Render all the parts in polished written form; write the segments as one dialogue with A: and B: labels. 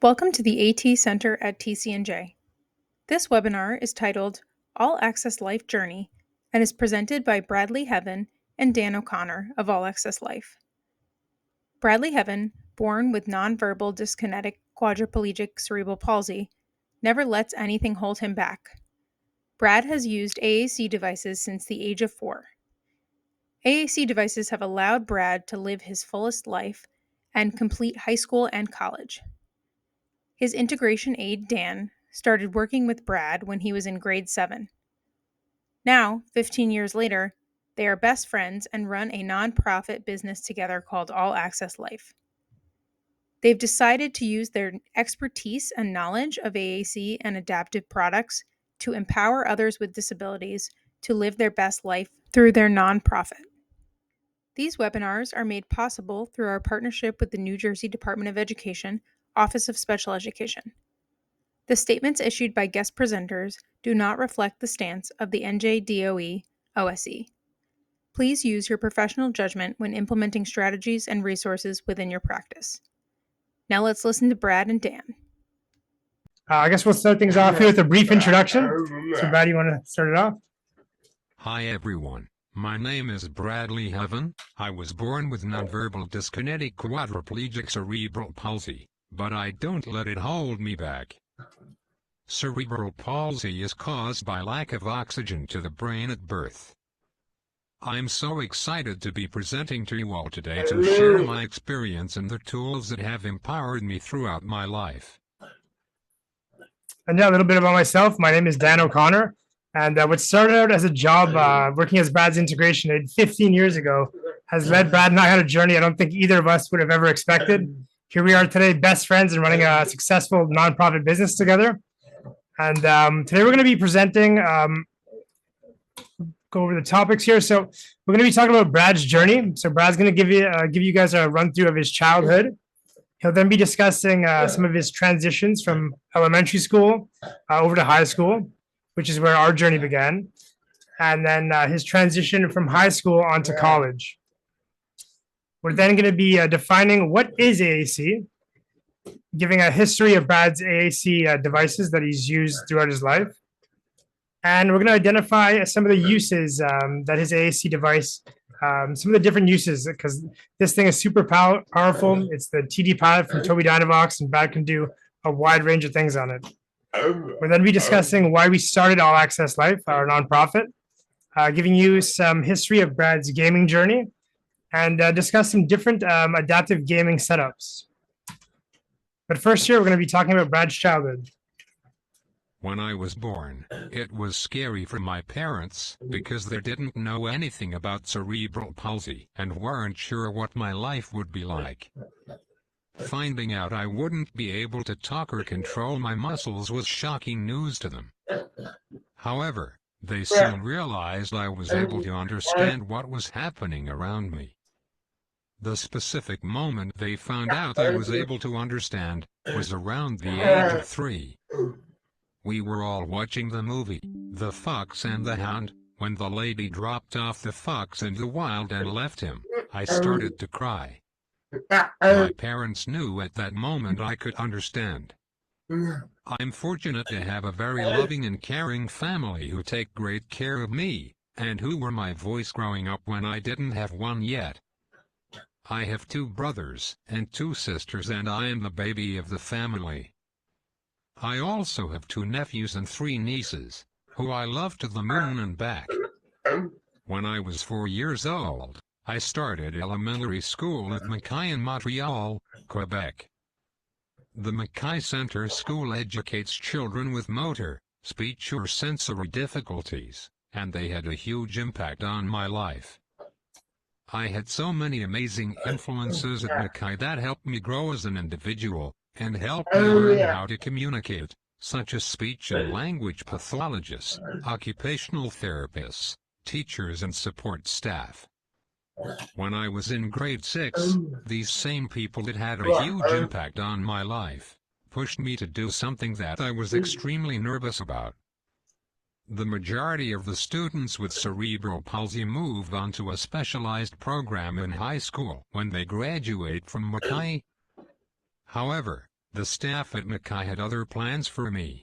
A: Welcome to the AT Center at TCNJ. This webinar is titled All Access Life Journey and is presented by Bradley Heaven and Dan O'Connor of All Access Life. Bradley Heaven, born with nonverbal dyskinetic quadriplegic cerebral palsy, never lets anything hold him back. Brad has used AAC devices since the age of 4. AAC devices have allowed Brad to live his fullest life and complete high school and college. His integration aide, Dan, started working with Brad when he was in grade 7. Now, 15 years later, they are best friends and run a nonprofit business together called All Access Life. They've decided to use their expertise and knowledge of AAC and adaptive products to empower others with disabilities to live their best life through their nonprofit. These webinars are made possible through our partnership with the New Jersey Department of Education, Office of Special Education. The statements issued by guest presenters do not reflect the stance of the NJDOE OSE. Please use your professional judgment when implementing strategies and resources within your practice. Now let's listen to Brad and Dan.
B: I guess we'll start things off here with a brief introduction. So Brad, you want to start it off?
C: Hi everyone, my name is Bradley Heaven. I was born with nonverbal dyskinetic quadriplegic cerebral palsy, but I don't let it hold me back. Cerebral palsy is caused by lack of oxygen to the brain at birth. I'm so excited to be presenting to you all today to share my experience and the tools that have empowered me throughout my life.
B: And now a little bit about myself. My name is Dan O'Connor, and what started out as a job working as Brad's integration aide 15 years ago has led Brad and I on a journey I don't think either of us would have ever expected. Here we are today, best friends and running a successful nonprofit business together. And today we're going to be presenting, go over the topics here. So we're going to be talking about Brad's journey. So Brad's going to give you guys a run through of his childhood. He'll then be discussing some of his transitions from elementary school over to high school, which is where our journey began. And then his transition from high school onto college. We're then going to be defining what is AAC, giving a history of Brad's AAC devices that he's used throughout his life. And we're going to identify some of the uses that his AAC device, some of the different uses, because this thing is super powerful. It's the TD Pilot from Tobii Dynavox, and Brad can do a wide range of things on it. We're then be discussing why we started All Access Life, our nonprofit, giving you some history of Brad's gaming journey, and discuss some different adaptive gaming setups. But first here, we're going to be talking about Brad's childhood.
C: When I was born, it was scary for my parents because they didn't know anything about cerebral palsy and weren't sure what my life would be like. Finding out I wouldn't be able to talk or control my muscles was shocking news to them. However, they soon realized I was able to understand what was happening around me. The specific moment they found out I was able to understand was around the age of 3. We were all watching the movie, The Fox and the Hound. When the lady dropped off the fox in the wild and left him, I started to cry. My parents knew at that moment I could understand. I'm fortunate to have a very loving and caring family who take great care of me, and who were my voice growing up when I didn't have one yet. I have 2 brothers and 2 sisters, and I am the baby of the family. I also have 2 nephews and 3 nieces, who I love to the moon and back. When I was 4 years old, I started elementary school at Mackay in Montreal, Quebec. The Mackay Center School educates children with motor, speech or sensory difficulties, and they had a huge impact on my life. I had so many amazing influences at Mackay that helped me grow as an individual, and helped me learn how to communicate, such as speech and language pathologists, occupational therapists, teachers and support staff. When I was in grade 6, these same people that had a huge impact on my life pushed me to do something that I was extremely nervous about. The majority of the students with cerebral palsy move on to a specialized program in high school when they graduate from Mackay. However, The staff at Mackay had other plans for me.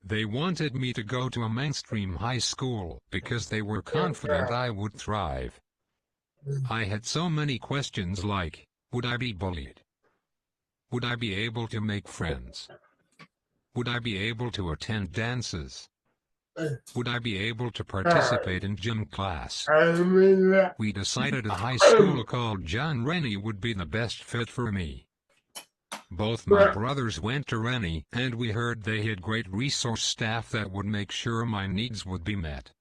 C: They wanted me to go to a mainstream high school because they were confident I would thrive. I had so many questions like, would I be bullied? Would I be able to make friends? Would I be able to attend dances? Would I be able to participate in gym class? We decided a high school called John Rennie would be the best fit for me. Both my brothers went to Rennie, and we heard they had great resource staff that would make sure my needs would be met.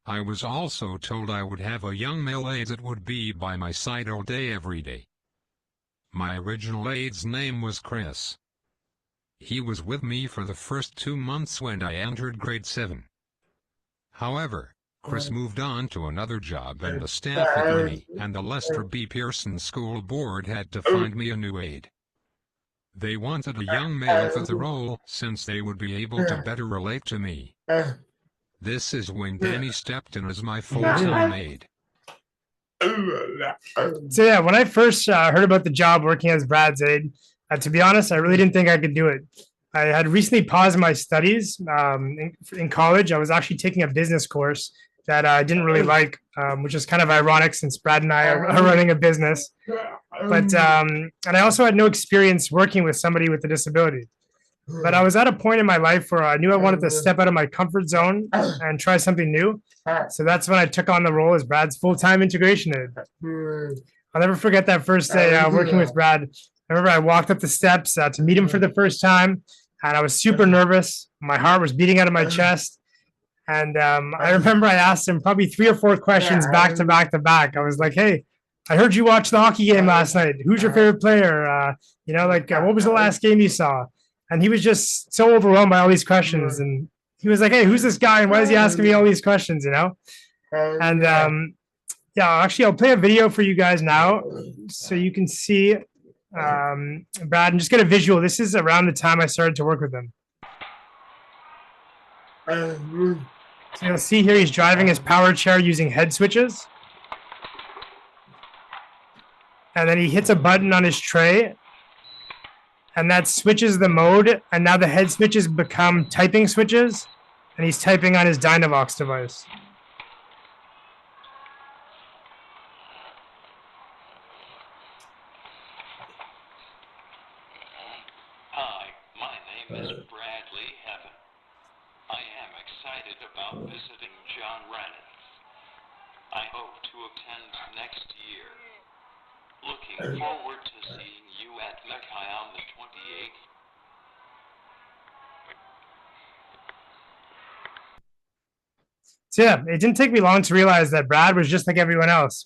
C: I was also told I would have a young male aide that would be by my side all day every day. My original aide's name was Chris. He was with me for the first 2 months when I entered grade 7. However, Chris moved on to another job and the staff at Rennie and the Lester B. Pearson School Board had to find me a new aide. They wanted a young male for the role since they would be able to better relate to me. This is when Danny stepped in as my full-time aide.
B: So yeah, when I first heard about the job working as Brad's aide, to be honest, I really didn't think I could do it. I had recently paused my studies in college. I was actually taking a business course that I didn't really like, which is kind of ironic since Brad and I are running a business. But and I also had no experience working with somebody with a disability. But I was at a point in my life where I knew I wanted to step out of my comfort zone and try something new. So that's when I took on the role as Brad's full-time integration aide. I'll never forget that first day working with Brad. I remember I walked up the steps to meet him for the first time, and I was super nervous. My heart was beating out of my chest. And I remember I asked him probably 3 or 4 questions back to back to back. I was like, hey, I heard you watched the hockey game last night. Who's your favorite player? What was the last game you saw? And he was just so overwhelmed by all these questions. And he was like, hey, who's this guy? And why is he asking me all these questions, And I'll play a video for you guys now so you can see Brad and just get a visual. This is around the time I started to work with him. So you'll see here he's driving his power chair using head switches. And then he hits a button on his tray. And that switches the mode. And now the head switches become typing switches. And he's typing on his Dynavox device.
C: Hi, my name is Bradley Heaven. I am excited about visiting John Rennie. I hope to attend next year. Looking forward to seeing you at Mackay on the 28th.
B: So yeah, it didn't take me long to realize that Brad was just like everyone else.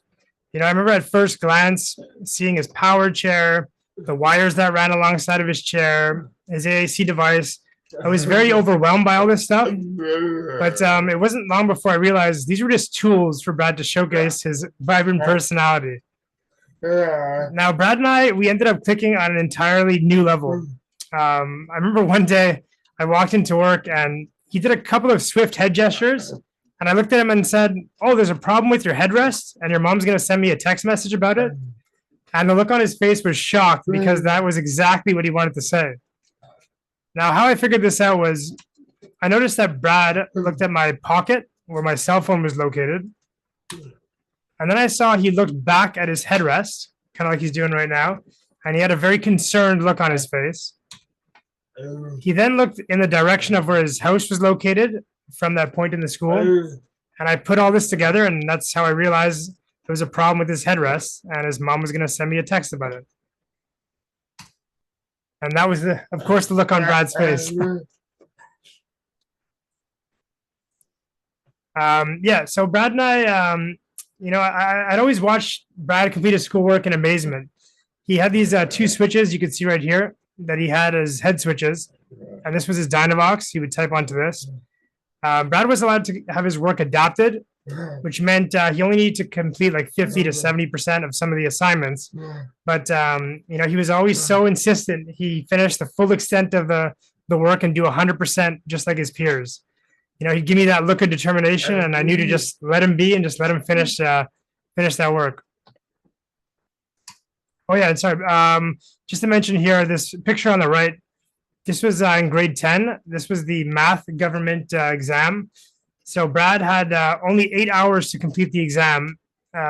B: I remember at first glance seeing his power chair, the wires that ran alongside of his chair, his AAC device. I was very overwhelmed by all this stuff. But it wasn't long before I realized these were just tools for Brad to showcase his vibrant personality. Now, Brad and I, we ended up clicking on an entirely new level. I remember one day I walked into work and he did a couple of swift head gestures. And I looked at him and said, oh, there's a problem with your headrest and your mom's going to send me a text message about it. And the look on his face was shocked because that was exactly what he wanted to say. Now, how I figured this out was I noticed that Brad looked at my pocket where my cell phone was located. And then I saw he looked back at his headrest, kind of like he's doing right now. And he had a very concerned look on his face. He then looked in the direction of where his house was located from that point in the school. And I put all this together, and that's how I realized there was a problem with his headrest, and his mom was going to send me a text about it. And that was, of course, the look on Brad's face. So Brad and I, I'd always watch Brad complete his schoolwork in amazement. He had these 2 switches you can see right here that he had as head switches. And this was his Dynavox. He would type onto this. Brad was allowed to have his work adapted, which meant he only needed to complete like 50 to 70% of some of the assignments. But, he was always so insistent. He finished the full extent of the work and do 100% just like his peers. He'd give me that look of determination, and I knew to just let him be and just let him finish that work. Oh yeah, and sorry. Just to mention here, this picture on the right, this was in grade 10. This was the math government exam. So Brad had only 8 hours to complete the exam.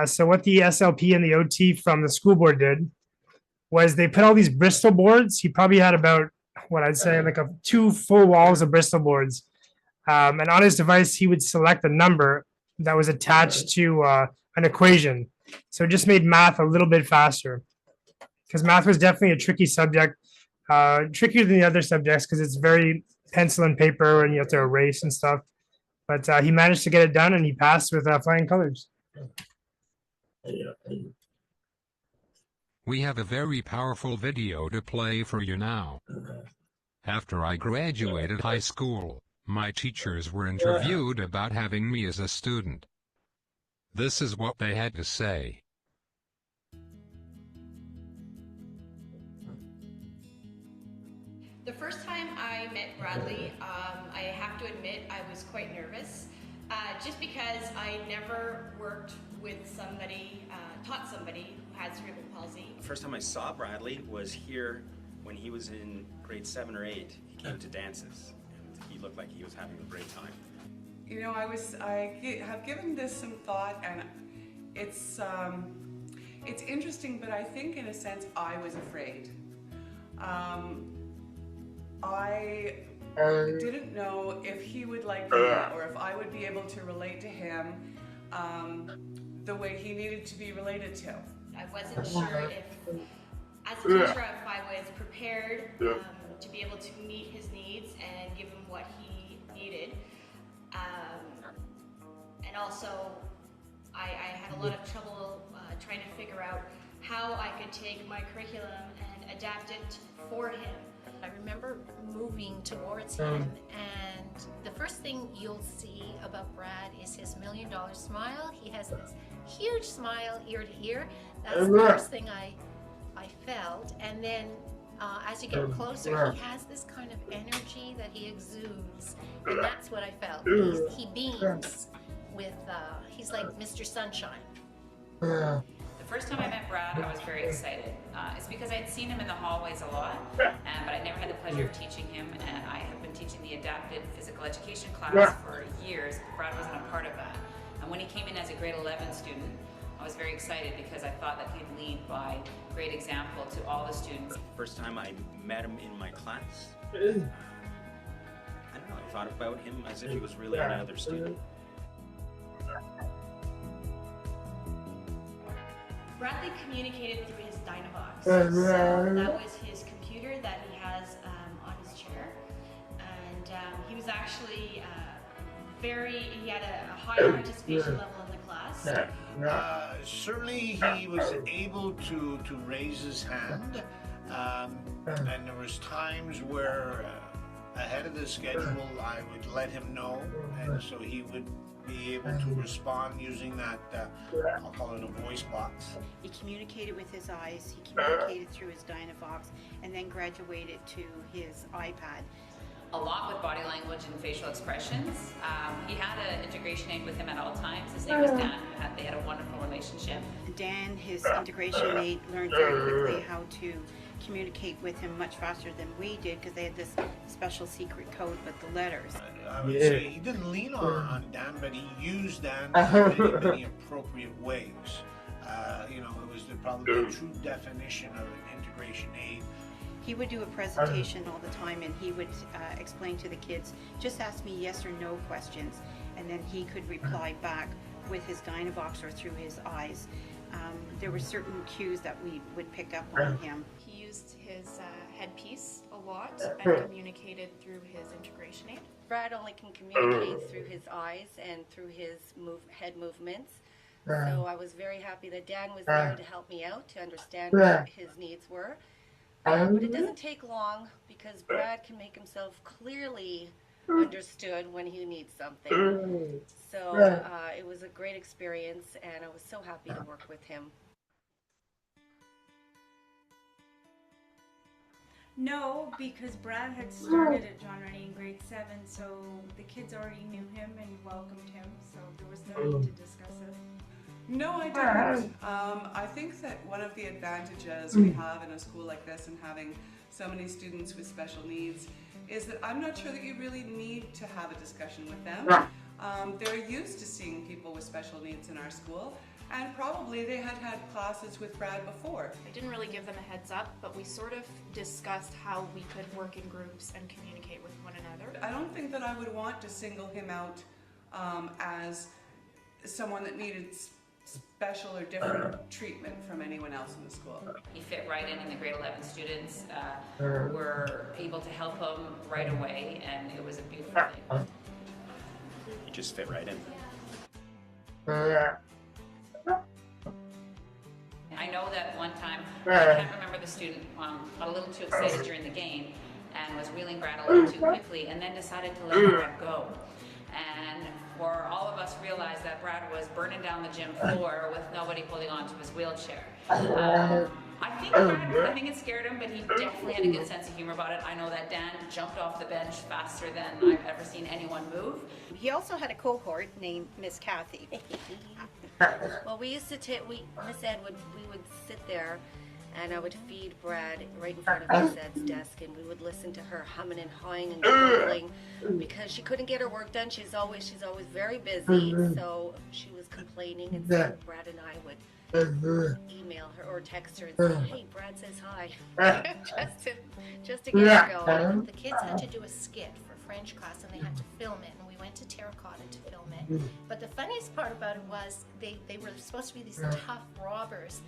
B: So what the SLP and the OT from the school board did was they put all these Bristol boards. He probably had about what I'd say like two full walls of Bristol boards. And on his device, he would select a number that was attached to an equation. So it just made math a little bit faster because math was definitely a tricky subject, trickier than the other subjects because it's very pencil and paper and you have to erase and stuff. But he managed to get it done and he passed with flying colors.
C: We have a very powerful video to play for you now. After I graduated high school, my teachers were interviewed about having me as a student. This is what they had to say.
D: The first time I met Bradley, I have to admit I was quite nervous, just because I never worked with somebody, taught somebody who had cerebral palsy.
E: The first time I saw Bradley was here when he was in grade 7 or 8. He came to dances, and he looked like he was having a great time.
F: You know, I have given this some thought, and it's interesting, but I think in a sense I was afraid. I didn't know if he would like me or if I would be able to relate to him the way he needed to be related to.
D: I wasn't sure if, as a teacher, if I was prepared to be able to meet his needs and give him what he needed. And also, I had a lot of trouble trying to figure out how I could take my curriculum and adapt it for him.
G: I remember moving towards him, and the first thing you'll see about Brad is his $1 million smile. He has this huge smile ear to ear. That's the first thing I felt. And then as you get closer, he has this kind of energy that he exudes, and that's what I felt. He beams with, he's like Mr. Sunshine.
H: The first time I met Brad, I was very excited. It's because I'd seen him in the hallways a lot, but I never had the pleasure of teaching him, and I have been teaching the adapted physical education class for years. Brad wasn't a part of that. And when he came in as a grade 11 student, I was very excited because I thought that he'd lead by great example to all the students.
E: First time I met him in my class, I don't know, I thought about him as if he was really another student.
D: Bradley communicated through his Dynavox. So that was his computer that he has on his chair. And he was actually he had a high participation level in the class.
I: Certainly he was able to raise his hand, and there was times where ahead of the schedule I would let him know, and so he would be able to respond using that, I'll call it a voice box.
J: He communicated with his eyes, he communicated through his Dynavox, and then graduated to his iPad.
H: A lot with body language and facial expressions. He had an integration aide with him at all times. His name was Dan. They had a wonderful relationship.
J: Dan, his integration aide, learned very quickly how to communicate with him much faster than we did because they had this special secret code with the letters.
I: I would say he didn't lean on Dan, but he used Dan in many appropriate ways. You know, it was probably the true definition of an integration aid.
J: He would do a presentation all the time, and he would explain to the kids, just ask me yes or no questions, and then he could reply back with his Dynavox or through his eyes. There were certain cues that we would pick up on him.
K: He used his headpiece a lot and communicated through his integration aid.
G: Brad only can communicate through his eyes and through his head movements. So I was very happy that Dan was there to help me out, to understand what his needs were. But it doesn't take long because Brad can make himself clearly understood when he needs something. So it was a great experience, and I was so happy to work with him.
L: No, because Brad had started at John Rennie in grade 7, so the kids already knew him and welcomed him, so there was no need to discuss it.
F: No, I didn't. I think that one of the advantages we have in a school like this and having so many students with special needs is that I'm not sure that you really need to have a discussion with them. They're used to seeing people with special needs in our school, and probably they had had classes with Brad before.
K: I didn't really give them a heads up, but we sort of discussed how we could work in groups and communicate with one another.
F: I don't think that I would want to single him out as someone that needed special or different treatment from anyone else in the school.
H: He fit right in the grade 11 students were able to help him right away, and it was a beautiful thing.
E: He just fit right in.
H: I know that one time, I can't remember the student, got a little too excited during the game and was wheeling Brad a little too quickly and then decided to let Brad go. And for all of us realized that Brad was burning down the gym floor with nobody holding on to his wheelchair. I think it scared him, but he definitely had a good sense of humor about it. I know that Dan jumped off the bench faster than I've ever seen anyone move.
J: He also had a cohort named Miss Kathy.
M: Well, we used to Miss Ed we would sit there and I would feed Brad right in front of Miss Ed's desk, and we would listen to her humming and hawing and grumbling because she couldn't get her work done. She's always very busy, so she was complaining, and so Brad and I would email her or text her and say, "Hey, Brad says hi," just to get her going.
G: The kids had to do a skit for French class, and they had to film it, and we went to Terracotta to film it. But the funniest part about it was they were supposed to be these tough robbers,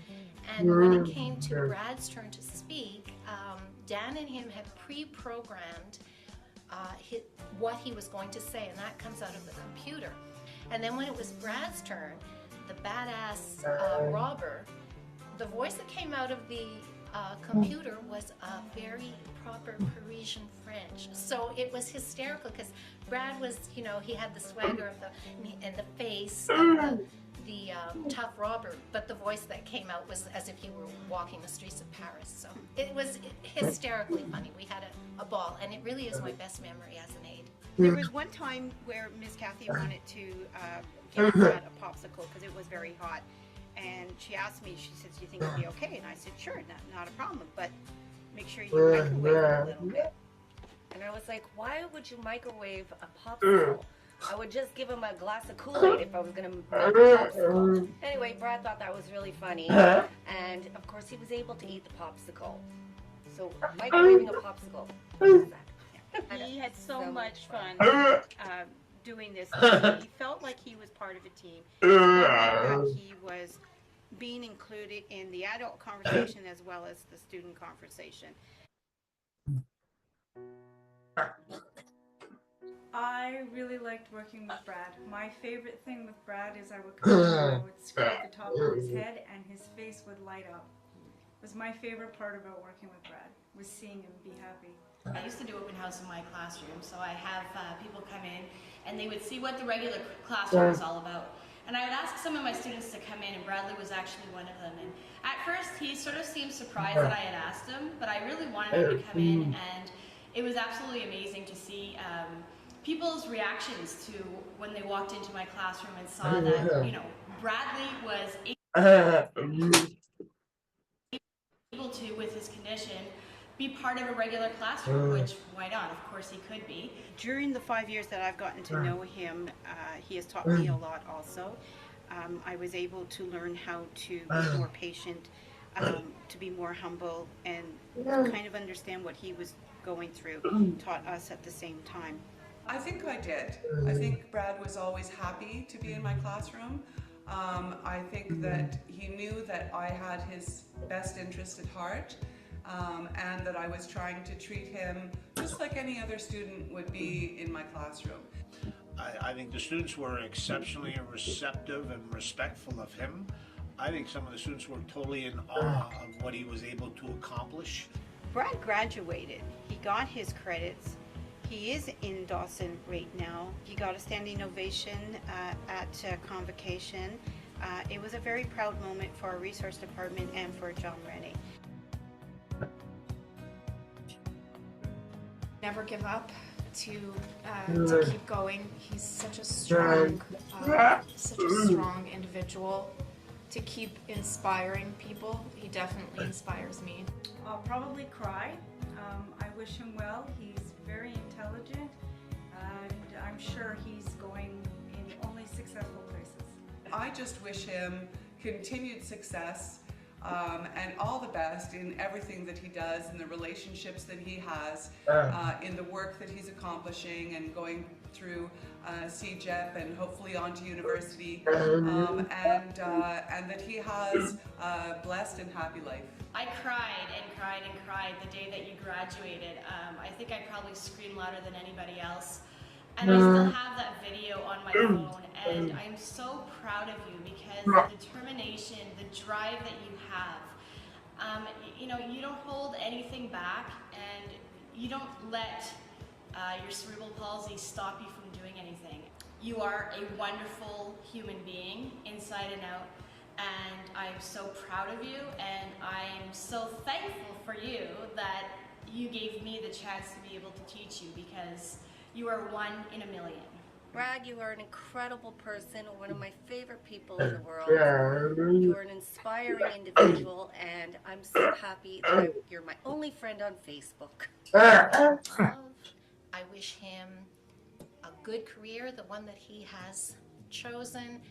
G: and when it came to Brad's turn to speak, Dan and him had pre-programmed what he was going to say, and that comes out of the computer. And then when it was Brad's turn, the badass robber, the voice that came out of the computer was a very proper Parisian French. So it was hysterical because Brad was, he had the swagger of the face of the tough robber, but the voice that came out was as if he were walking the streets of Paris. So it was hysterically funny. We had a ball, and it really is my best memory as an aide.
J: There was one time where Miss Kathy wanted to give Brad a popsicle because it was very hot. And she asked me, she said, "Do you think it'll be okay?" And I said, "Sure, not a problem, but make sure you microwave it a little bit."
M: And I was like, "Why would you microwave a popsicle? I would just give him a glass of Kool-Aid if I was going to make a popsicle." Anyway, Brad thought that was really funny, and of course he was able to eat the popsicle. So microwaving a popsicle.
J: He had so much fun doing this. He felt like he was part of a team. He was being included in the adult conversation as well as the student conversation.
L: I really liked working with Brad. My favorite thing with Brad is I would come in and I would scrape the top of his head and his face would light up. It was my favorite part about working with Brad, was seeing him be happy.
D: I used to do open house in my classroom, so I have people come in and they would see what the regular classroom was all about. And I would ask some of my students to come in, and Bradley was actually one of them. And at first he sort of seemed surprised that I had asked him, but I really wanted him to come in, and it was absolutely amazing to see people's reactions to when they walked into my classroom and saw that, Bradley was able to, with his condition, be part of a regular classroom, which why not? Of course he could be.
J: During the 5 years that I've gotten to know him, he has taught me a lot also. I was able to learn how to be more patient, to be more humble, and kind of understand what he was going through, taught us at the same time.
F: I think I did. I think Brad was always happy to be in my classroom. I think that he knew that I had his best interest at heart. And that I was trying to treat him just like any other student would be in my classroom.
I: I think the students were exceptionally receptive and respectful of him. I think some of the students were totally in awe of what he was able to accomplish.
J: Brad graduated. He got his credits. He is in Dawson right now. He got a standing ovation at convocation. It was a very proud moment for our resource department and for John Rennie.
K: Never give up, to keep going. He's such a strong individual, to keep inspiring people. He definitely inspires me.
L: I'll probably cry. I wish him well. He's very intelligent, and I'm sure he's going in only successful places.
F: I just wish him continued success and all the best in everything that he does, in the relationships that he has, in the work that he's accomplishing and going through CEGEP and hopefully on to university, and that he has a blessed and happy life.
D: I cried and cried and cried the day that you graduated. I think I probably screamed louder than anybody else. And I still have that video on my phone, and I'm so proud of you because the determination, the drive that you have, you know, you don't hold anything back, and you don't let your cerebral palsy stop you from doing anything. You are a wonderful human being, inside and out, and I'm so proud of you, and I'm so thankful for you that you gave me the chance to be able to teach you, because you are one in a million.
M: Brad, you are an incredible person, one of my favorite people in the world. You are an inspiring individual, and I'm so happy that you're my only friend on Facebook.
G: I wish him a good career, the one that he has chosen,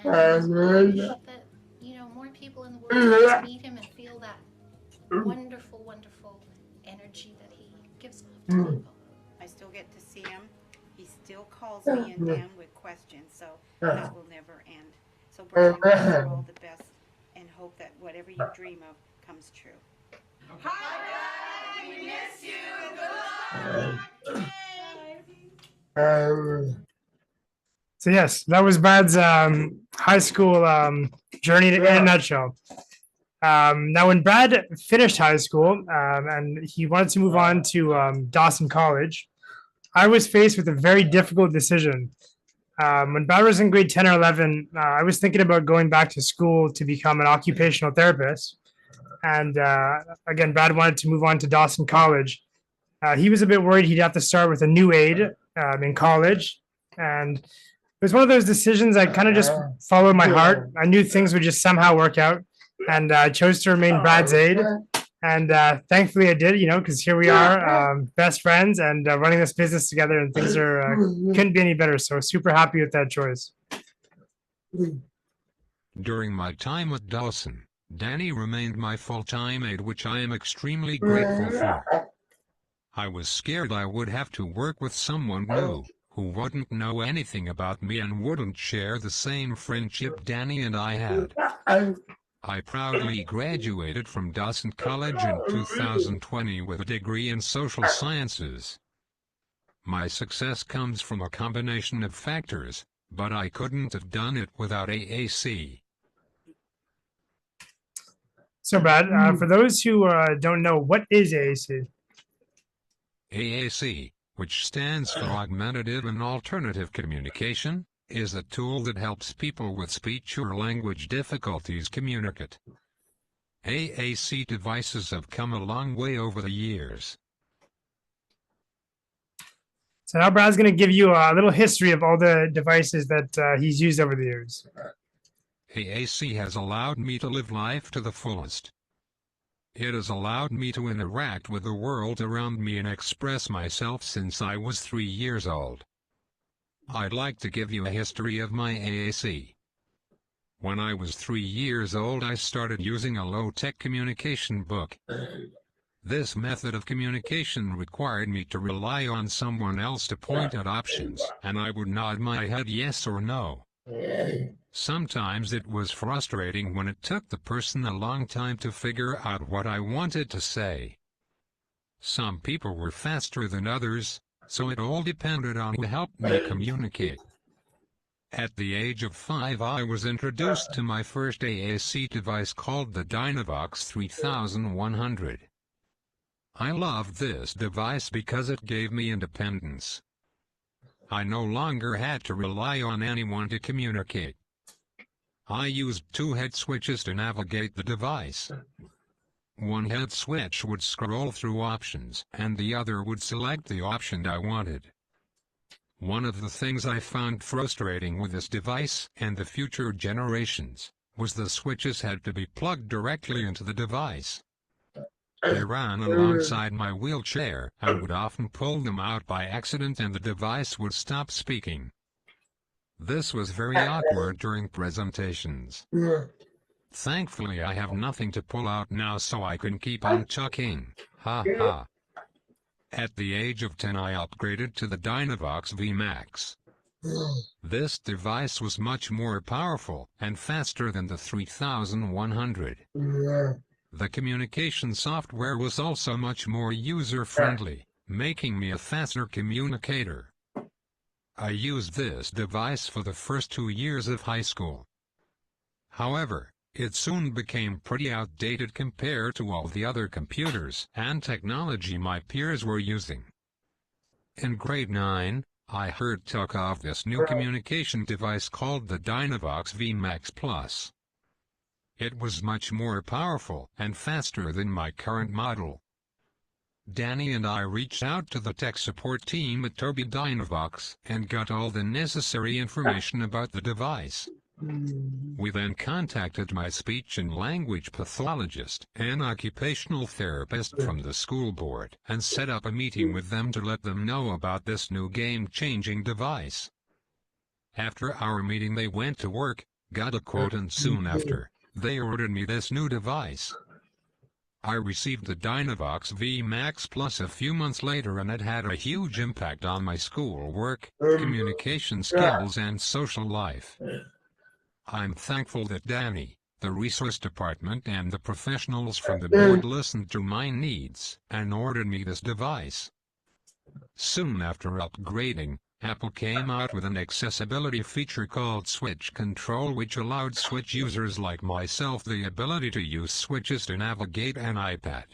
G: and I wish that, you know, more people in the world get to meet him and feel that wonderful, wonderful energy that he gives off to people.
J: I still get to see him. He still calls me and Dan with questions, so that will never end. So Brad, I wish you all the best and hope that whatever you dream of comes true.
F: Hi, Dad! We miss you! Good luck!
B: So yes, that was Brad's high school journey in a nutshell. Now, when Brad finished high school and he wanted to move on to Dawson College, I was faced with a very difficult decision. When Brad was in grade 10 or 11, I was thinking about going back to school to become an occupational therapist. And again, Brad wanted to move on to Dawson College. He was a bit worried he'd have to start with a new aid in college. And it was one of those decisions I kind of just followed my heart. I knew things would just somehow work out. And I chose to remain Brad's aide. And thankfully I did, you know, because here we are, best friends and running this business together, and things are couldn't be any better. So super happy with that choice.
C: During my time with Dawson, Danny remained my full-time aide, which I am extremely grateful for. I was scared I would have to work with someone new, who wouldn't know anything about me and wouldn't share the same friendship Danny and I had. I proudly graduated from Dawson College in 2020 with a degree in social sciences. My success comes from a combination of factors, but I couldn't have done it without AAC.
B: So Brad, for those who don't know, what is AAC?
C: AAC, which stands for Augmentative and Alternative Communication, is a tool that helps people with speech or language difficulties communicate. AAC devices have come a long way over the years.
B: So now Brad's going to give you a little history of all the devices that he's used over the years.
C: AAC has allowed me to live life to the fullest. It has allowed me to interact with the world around me and express myself since I was 3 years old. I'd like to give you a history of my AAC. When I was 3 years old, I started using a low-tech communication book. This method of communication required me to rely on someone else to point at options, and I would nod my head yes or no. Sometimes it was frustrating when it took the person a long time to figure out what I wanted to say. Some people were faster than others, so it all depended on who helped me communicate. At the age of 5, I was introduced to my first AAC device called the Dynavox 3100. I loved this device because it gave me independence. I no longer had to rely on anyone to communicate. I used 2 head switches to navigate the device. One head switch would scroll through options, and the other would select the option I wanted. One of the things I found frustrating with this device, and the future generations, was the switches had to be plugged directly into the device. They ran alongside my wheelchair and would often pull them out by accident and the device would stop speaking. This was very awkward during presentations. Thankfully I have nothing to pull out now so I can keep on talking. Ha ha. At the age of 10 I upgraded to the Dynavox VMAX. This device was much more powerful and faster than the 3100. The communication software was also much more user-friendly, making me a faster communicator. I used this device for the first 2 years of high school. However, it soon became pretty outdated compared to all the other computers and technology my peers were using. In grade 9, I heard talk of this new communication device called the Dynavox VMAX Plus. It was much more powerful and faster than my current model. Danny and I reached out to the tech support team at Tobii Dynavox and got all the necessary information about the device. We then contacted my speech and language pathologist, an occupational therapist from the school board, and set up a meeting with them to let them know about this new game-changing device. After our meeting they went to work, got a quote, and soon after, they ordered me this new device. I received the Dynavox VMAX Plus a few months later and it had a huge impact on my schoolwork, communication skills and social life. I'm thankful that Danny, the resource department and the professionals from the board listened to my needs and ordered me this device. Soon after upgrading, Apple came out with an accessibility feature called Switch Control, which allowed Switch users like myself the ability to use switches to navigate an iPad.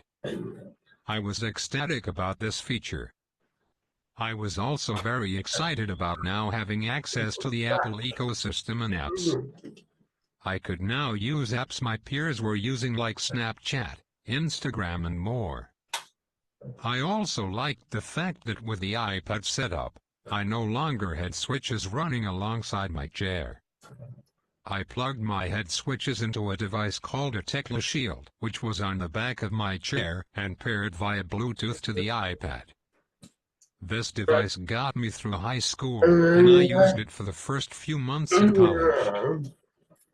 C: I was ecstatic about this feature. I was also very excited about now having access to the Apple ecosystem and apps. I could now use apps my peers were using like Snapchat, Instagram and more. I also liked the fact that with the iPad setup, I no longer had switches running alongside my chair. I plugged my head switches into a device called a Tekla Shield, which was on the back of my chair and paired via Bluetooth to the iPad. This device got me through high school, and I used it for the first few months of college.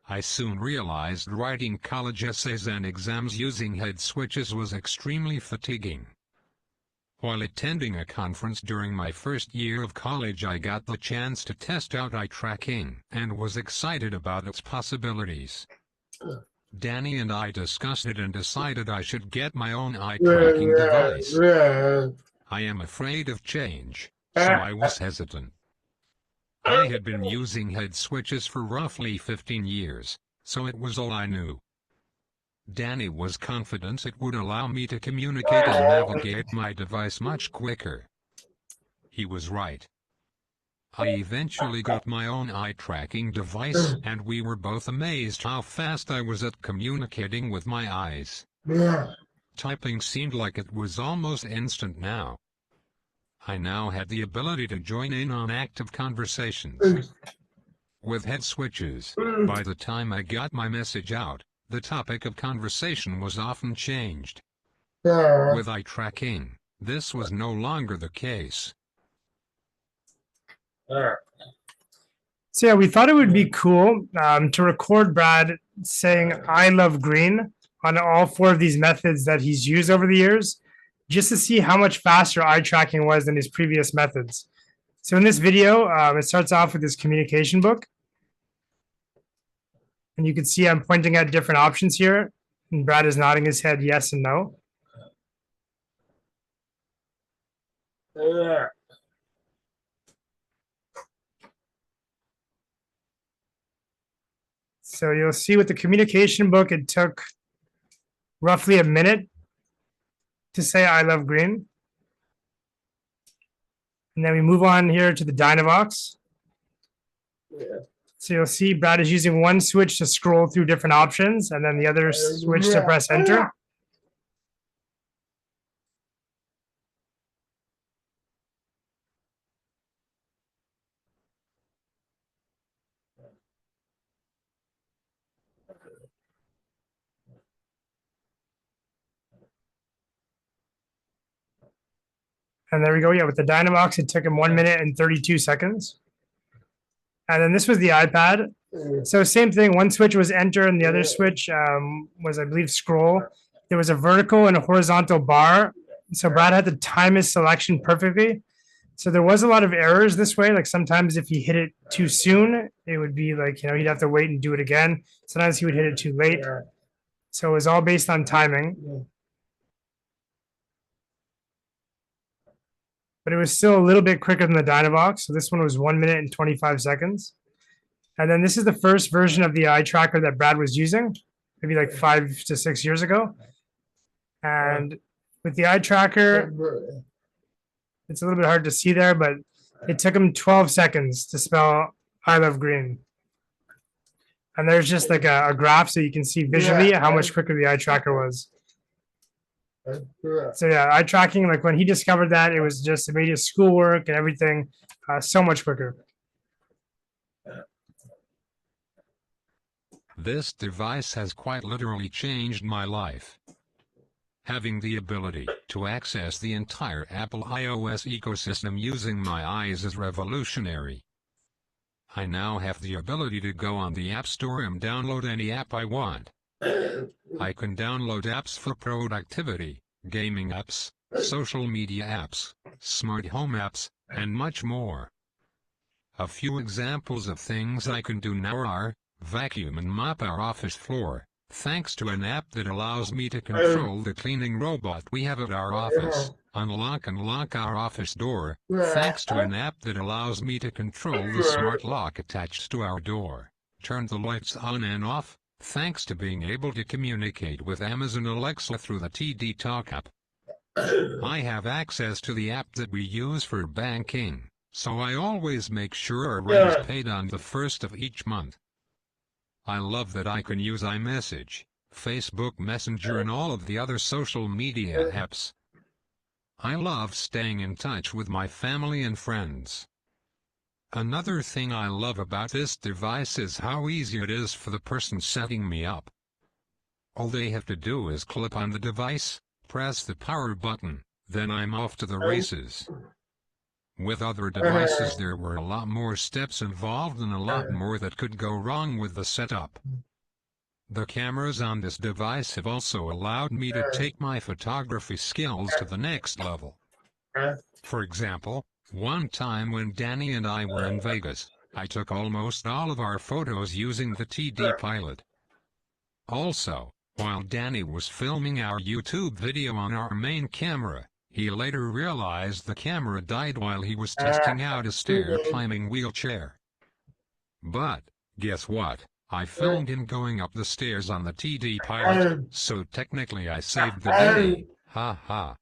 C: I soon realized writing college essays and exams using head switches was extremely fatiguing. While attending a conference during my first year of college, I got the chance to test out eye tracking and was excited about its possibilities. Danny and I discussed it and decided I should get my own eye tracking device. I am afraid of change, so I was hesitant. I had been using head switches for roughly 15 years, so it was all I knew. Danny was confident it would allow me to communicate and navigate my device much quicker. He was right. I eventually got my own eye tracking device, and we were both amazed how fast I was at communicating with my eyes. Typing seemed like it was almost instant now. I now had the ability to join in on active conversations. With head switches, by the time I got my message out, the topic of conversation was often changed. With eye tracking, this was no longer the case.
B: So yeah, we thought it would be cool to record Brad saying "I love green" on all 4 of these methods that he's used over the years, just to see how much faster eye tracking was than his previous methods. So in this video, it starts off with this communication book. And you can see I'm pointing at different options here, and Brad is nodding his head yes and no. So you'll see with the communication book, it took roughly a minute to say "I love green." And then we move on here to the Dynavox. So you'll see Brad is using one switch to scroll through different options and then the other switch to press enter. And there we go. Yeah, with the Dynavox, it took him 1 minute and 32 seconds. And then this was the iPad. So same thing. One switch was enter, and the other switch was, I believe, scroll. There was a vertical and a horizontal bar. So Brad had to time his selection perfectly. So there was a lot of errors this way. Like sometimes if he hit it too soon, it would be like, you know, he'd have to wait and do it again. Sometimes he would hit it too late. So it was all based on timing. But it was still a little bit quicker than the Dynavox. So this one was 1 minute and 25 seconds. And then this is the first version of the eye tracker that Brad was using, maybe like 5 to 6 years ago. And with the eye tracker, it's a little bit hard to see there, but it took him 12 seconds to spell I love green. And there's just like a graph so you can see visually how much quicker the eye tracker was. So yeah, eye tracking, like when he discovered that, it was just, it made his schoolwork and everything so much quicker.
C: This device has quite literally changed my life. Having the ability to access the entire Apple iOS ecosystem using my eyes is revolutionary. I now have the ability to go on the App Store and download any app I want. I can download apps for productivity, gaming apps, social media apps, smart home apps, and much more. A few examples of things I can do now are vacuum and mop our office floor, thanks to an app that allows me to control the cleaning robot we have at our office. Unlock and lock our office door, thanks to an app that allows me to control the smart lock attached to our door. Turn the lights on and off, thanks to being able to communicate with Amazon Alexa through the TD Talk app. I have access to the app that we use for banking, so I always make sure our rent is paid on the first of each month. I love that I can use iMessage, Facebook Messenger and all of the other social media apps. I love staying in touch with my family and friends. Another thing I love about this device is how easy it is for the person setting me up. All they have to do is clip on the device, press the power button, then I'm off to the races. With other devices there were a lot more steps involved and a lot more that could go wrong with the setup. The cameras on this device have also allowed me to take my photography skills to the next level. For example, one time when Danny and I were in Vegas, I took almost all of our photos using the TD Pilot. Also, while Danny was filming our YouTube video on our main camera, he later realized the camera died while he was testing out a stair climbing wheelchair. But, guess what? I filmed him going up the stairs on the TD Pilot, so technically I saved the day, ha ha.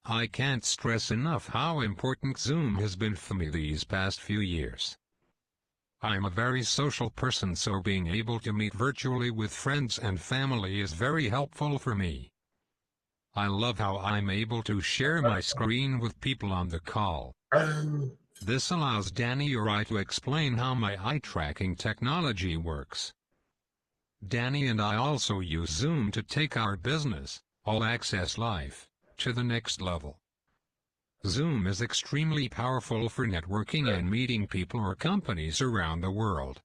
C: I can't stress enough how important Zoom has been for me these past few years. I'm a very social person, so being able to meet virtually with friends and family is very helpful for me. I love how I'm able to share my screen with people on the call. This allows Danny or I to explain how my eye tracking technology works. Danny and I also use Zoom to take our business, All Access Life, to the next level. Zoom is extremely powerful for networking and meeting people or companies around the world.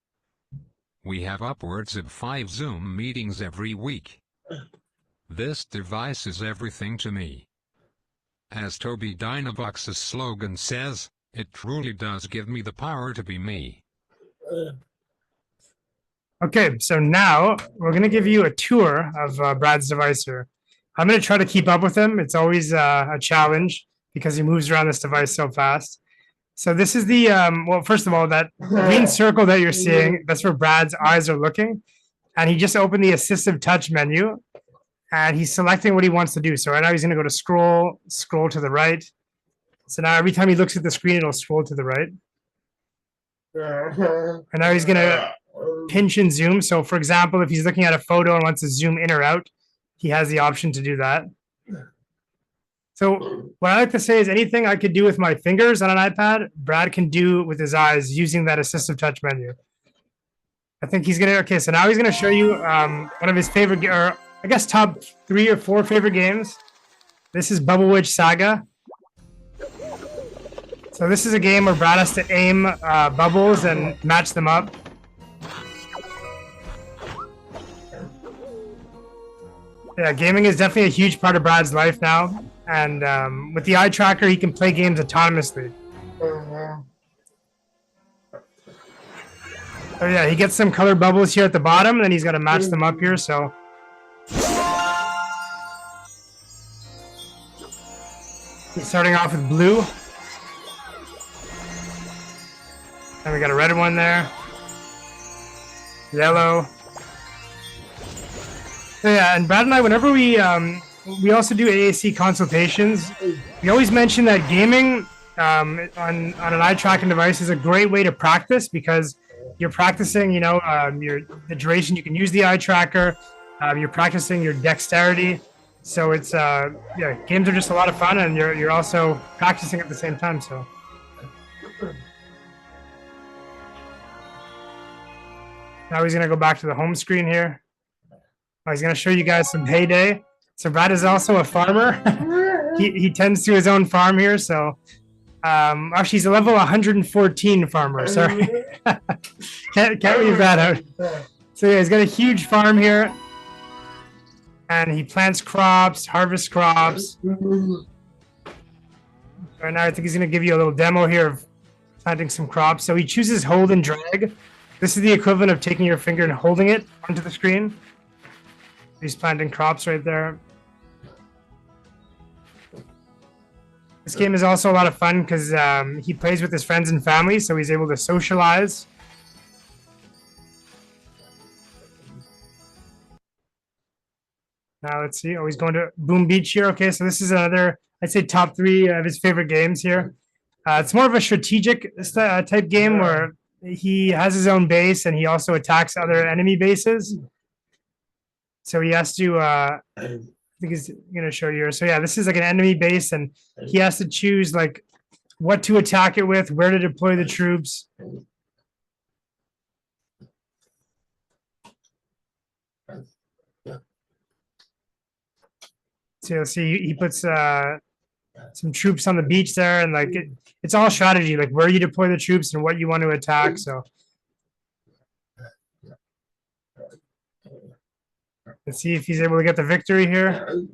C: We have upwards of 5 Zoom meetings every week. This device is everything to me. As Tobii Dynavox's slogan says, it truly does give me the power to be me.
B: Okay, so now we're going to give you a tour of Brad's device here. I'm going to try to keep up with him. It's always a challenge because he moves around this device so fast. So this is the, well, first of all, that green circle that you're seeing, that's where Brad's eyes are looking. And he just opened the assistive touch menu and he's selecting what he wants to do. So right now he's going to go to scroll to the right. So now every time he looks at the screen, it'll scroll to the right. And now he's going to pinch and zoom. So for example, if he's looking at a photo and wants to zoom in or out, he has the option to do that. So what I like to say is anything I could do with my fingers on an iPad, Brad can do with his eyes using that assistive touch menu. I think he's going to, okay, so now he's going to show you one of his favorite, or I guess top 3 or 4 favorite games. This is Bubble Witch Saga. So this is a game where Brad has to aim bubbles and match them up. Yeah, gaming is definitely a huge part of Brad's life now. And with the eye tracker, he can play games autonomously. So yeah, he gets some color bubbles here at the bottom, and then he's got to match them up here, so. He's starting off with blue. And we got a red one there. Yellow. So yeah, and Brad and I, whenever we also do AAC consultations, we always mention that gaming on an eye tracking device is a great way to practice, because you're practicing, the duration you can use the eye tracker. You're practicing your dexterity. So it's games are just a lot of fun, and you're also practicing at the same time. So. Now he's gonna go back to the home screen here. He's gonna show you guys some Heyday. So Brad is also a farmer. he tends to his own farm here. So actually he's a level 114 farmer. Sorry, can't leave that out. So yeah, he's got a huge farm here, and he plants crops, harvests crops. Right now, I think he's gonna give you a little demo here of planting some crops. So he chooses hold and drag. This is the equivalent of taking your finger and holding it onto the screen. He's planting crops right there. This game is also a lot of fun because he plays with his friends and family, so he's able to socialize. Now let's see. Oh, he's going to Boom Beach here. Okay, so this is another, I'd say, top 3 of his favorite games here. It's more of a strategic type game where he has his own base and he also attacks other enemy bases. So he has to, I think he's going to show you. So yeah, this is like an enemy base, and he has to choose like what to attack it with, where to deploy the troops. So you'll see he puts some troops on the beach there, and like it's all strategy, like where you deploy the troops and what you want to attack. So let's see if he's able to get the victory here.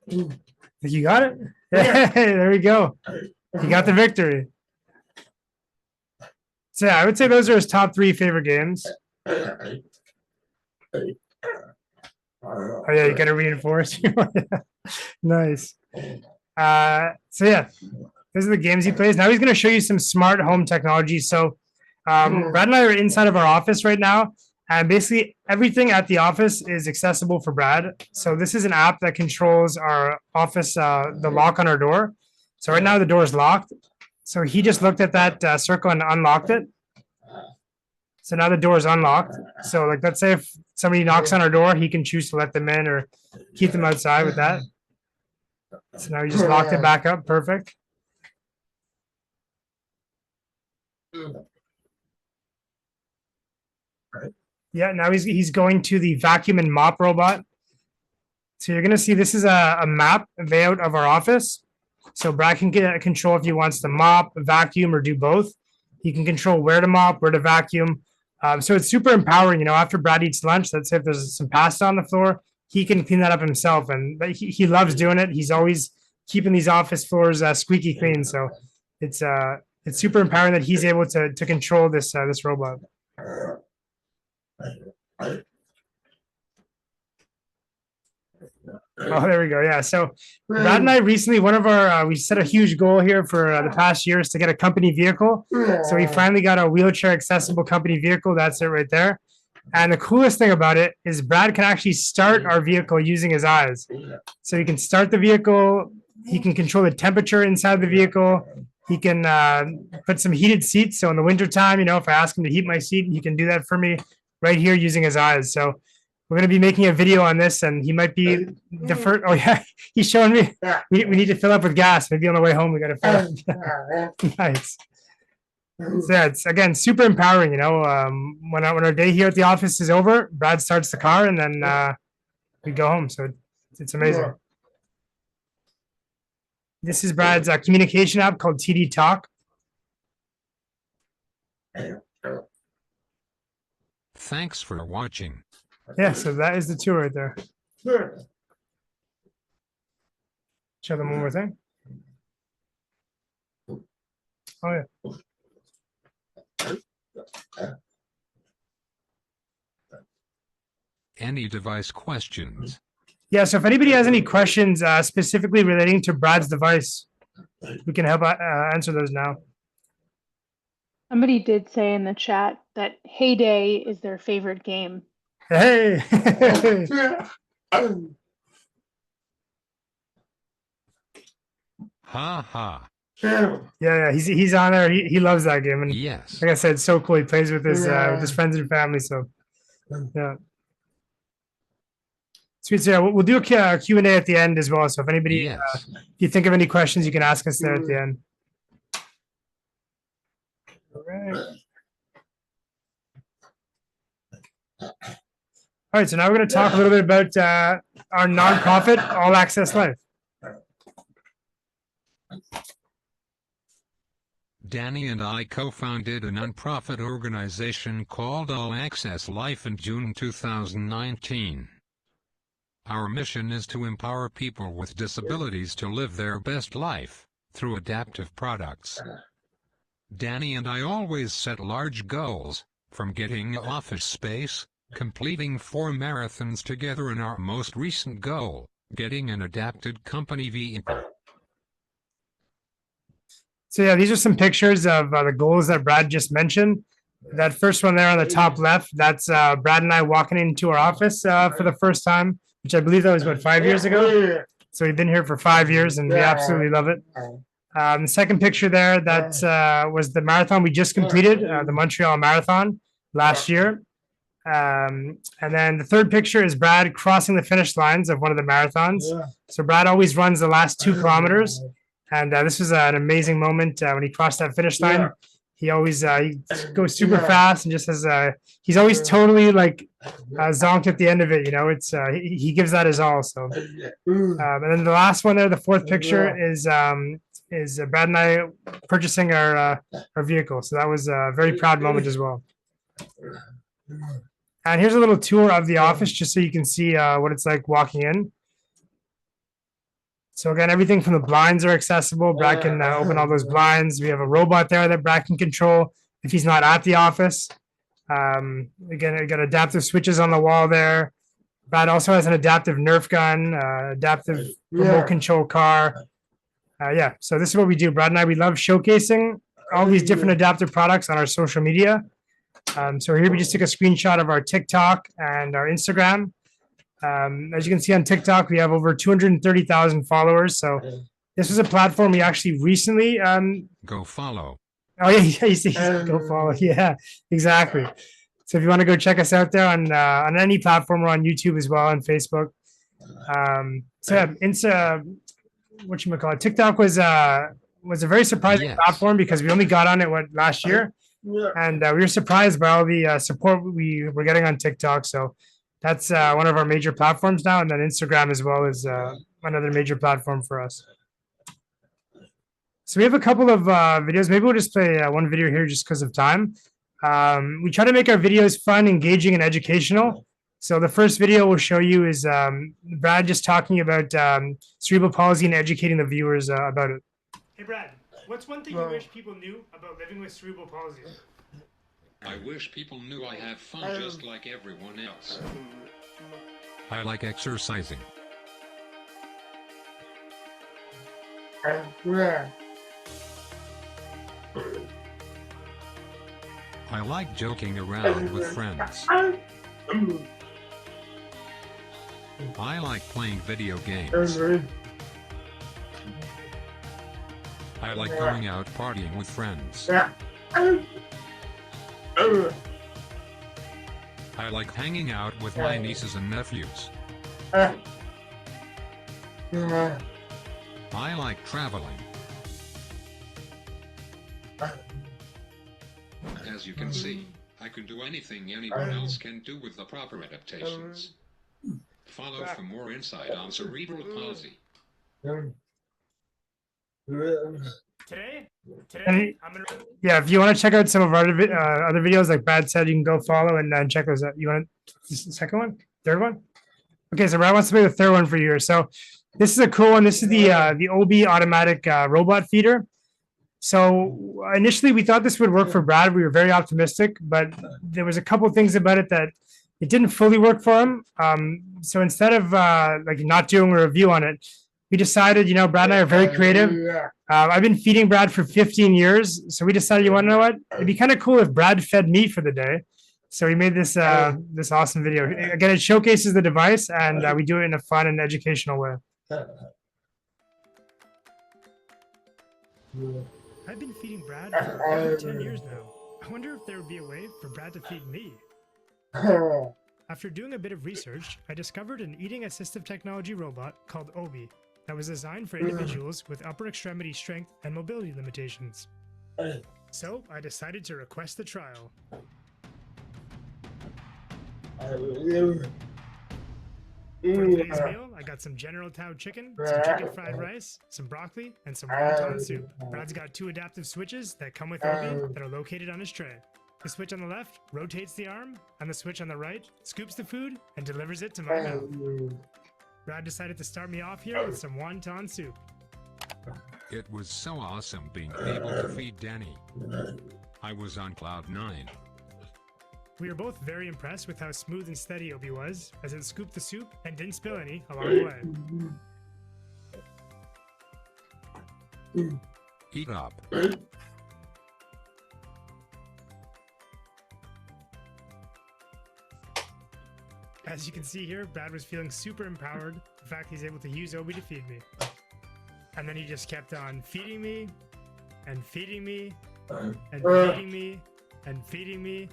B: You got it? There we go. You got the victory. So yeah, I would say those are his top 3 favorite games. Oh yeah, you gotta reinforce. Nice. So yeah, those are the games he plays. Now he's gonna show you some smart home technology. So Brad and I are inside of our office right now, and basically everything at the office is accessible for Brad. So this is an app that controls our office, the lock on our door. So right now the door is locked. So he just looked at that circle and unlocked it. So now the door is unlocked. So like, let's say if somebody knocks on our door, he can choose to let them in or keep them outside with that. So now he just locked it back up. Perfect. Yeah, now he's going to the vacuum and mop robot. So you're gonna see this is a map layout of our office. So Brad can get control if he wants to mop, vacuum, or do both. He can control where to mop, where to vacuum. So it's super empowering. After Brad eats lunch, let's say if there's some pasta on the floor, he can clean that up himself, and he loves doing it. He's always keeping these office floors squeaky clean. So it's super empowering that he's able to control this robot. Oh, there we go. Yeah. So Brad and I recently, one of our, we set a huge goal here for the past years to get a company vehicle. So we finally got a wheelchair accessible company vehicle. That's it right there. And the coolest thing about it is Brad can actually start our vehicle using his eyes. So he can start the vehicle. He can control the temperature inside the vehicle. He can put some heated seats. So in the wintertime, if I ask him to heat my seat, he can do that for me right here using his eyes. So we're going to be making a video on this, and he might be the first. Oh yeah, he's showing me. We need to fill up with gas. Maybe on the way home we got to fill up. Nice. So yeah, it's again super empowering. When our day here at the office is over, Brad starts the car, and then we go home. So it's amazing. This is Brad's communication app called TD Talk.
C: Thanks for watching.
B: Yeah, so that is the tour right there. Show them one more thing. Oh, yeah.
C: Any device questions?
B: Yeah, so if anybody has any questions specifically relating to Brad's device, we can help answer those now.
A: Somebody did say in the chat that Heyday is their favorite game.
B: Hey!
C: Ha ha.
B: Yeah, he's on there. He loves that game, and
C: yes,
B: like I said, it's so cool. He plays with his friends and family. So, yeah. Sweet. So yeah, we'll do a Q&A at the end as well. So if anybody, if you think of any questions, you can ask us there at the end. All right. All right. So now we're going to talk a little bit about our nonprofit, All Access Life.
C: Danny and I co-founded a nonprofit organization called All Access Life in June 2019. Our mission is to empower people with disabilities to live their best life through adaptive products. Danny and I always set large goals, from getting office space, completing 4 marathons together, and our most recent goal, getting an adapted company vehicle.
B: So yeah, these are some pictures of the goals that Brad just mentioned. That first one there on the top left, that's Brad and I walking into our office for the first time, which I believe that was, what, 5 years ago? So we've been here for 5 years, and we absolutely love it. The second picture there, that was the marathon we just completed, the Montreal Marathon last year. And then the third picture is Brad crossing the finish lines of one of the marathons. So Brad always runs the last 2 kilometers. And this was an amazing moment when he crossed that finish line. He always he goes super fast and just has he's always totally like zonked at the end of it. You know, it's he gives that his all. So, and then the last one there, the fourth picture is Brad and I purchasing our vehicle. So that was a very proud moment as well. And here's a little tour of the office, just so you can see what it's like walking in. So again, everything from the blinds are accessible. Brad can open all those blinds. We have a robot there that Brad can control if he's not at the office. Again, we got adaptive switches on the wall there. Brad also has an adaptive Nerf gun, adaptive remote control car. Yeah, so this is what we do. Brad and I, we love showcasing all these different adaptive products on our social media. So here we just took a screenshot of our TikTok and our Instagram. As you can see on TikTok, we have over 230,000 followers. So this was a platform we actually recently
C: go follow.
B: Oh yeah, you see, go follow. Yeah, exactly. So if you want to go check us out there on any platform, we're on YouTube as well, and Facebook. So yeah, TikTok was a very surprising platform because we only got on it last year, and we were surprised by all the support we were getting on TikTok. So that's one of our major platforms now, and then Instagram as well is another major platform for us. So we have a couple of videos. Maybe we'll just play one video here just because of time. We try to make our videos fun, engaging, and educational. So the first video we'll show you is Brad just talking about cerebral palsy and educating the viewers about it. Hey Brad, what's one thing you wish people knew about living with cerebral palsy?
C: I wish people knew I have fun just like everyone else. I like exercising. I like joking around with friends. I like playing video games. I like going out partying with friends. I like hanging out with my nieces and nephews. I like traveling. As you can see, I can do anything anyone else can do with the proper adaptations. Follow for more insight on cerebral palsy.
B: Today, yeah, if you want to check out some of our other videos, like Brad said, you can go follow and check those out. You want the second one, third one? Okay, so Brad wants to make the third one for you. So this is a cool one. This is the Obi automatic robot feeder. So initially we thought this would work for Brad. We were very optimistic, but there was a couple of things about it that it didn't fully work for him. So instead of like not doing a review on it, we decided, you know, Brad and I are very creative. I've been feeding Brad for 15 years. So we decided, you want to know what? It'd be kind of cool if Brad fed me for the day. So we made this this awesome video. Again, it showcases the device and we do it in a fun and educational way. I've been feeding Brad for over 10 years now. I wonder if there would be a way for Brad to feed me. After doing a bit of research, I discovered an eating assistive technology robot called Obi that was designed for individuals with upper extremity strength and mobility limitations. So I decided to request the trial. For today's meal, I got some General Tao chicken, some chicken fried rice, some broccoli, and some wonton soup. Brad's got 2 adaptive switches that come with Obi that are located on his tray. The switch on the left rotates the arm, and the switch on the right scoops the food and delivers it to my mouth. Brad decided to start me off here with some wonton soup.
C: It was so awesome being able to feed Danny. I was on cloud 9.
B: We were both very impressed with how smooth and steady Obi was, as it scooped the soup and didn't spill any along the way.
C: Eat up.
B: As you can see here, Brad was feeling super empowered. The fact he's able to use Obi to feed me. And then he just kept on feeding me, and feeding me, and feeding me, and feeding me, and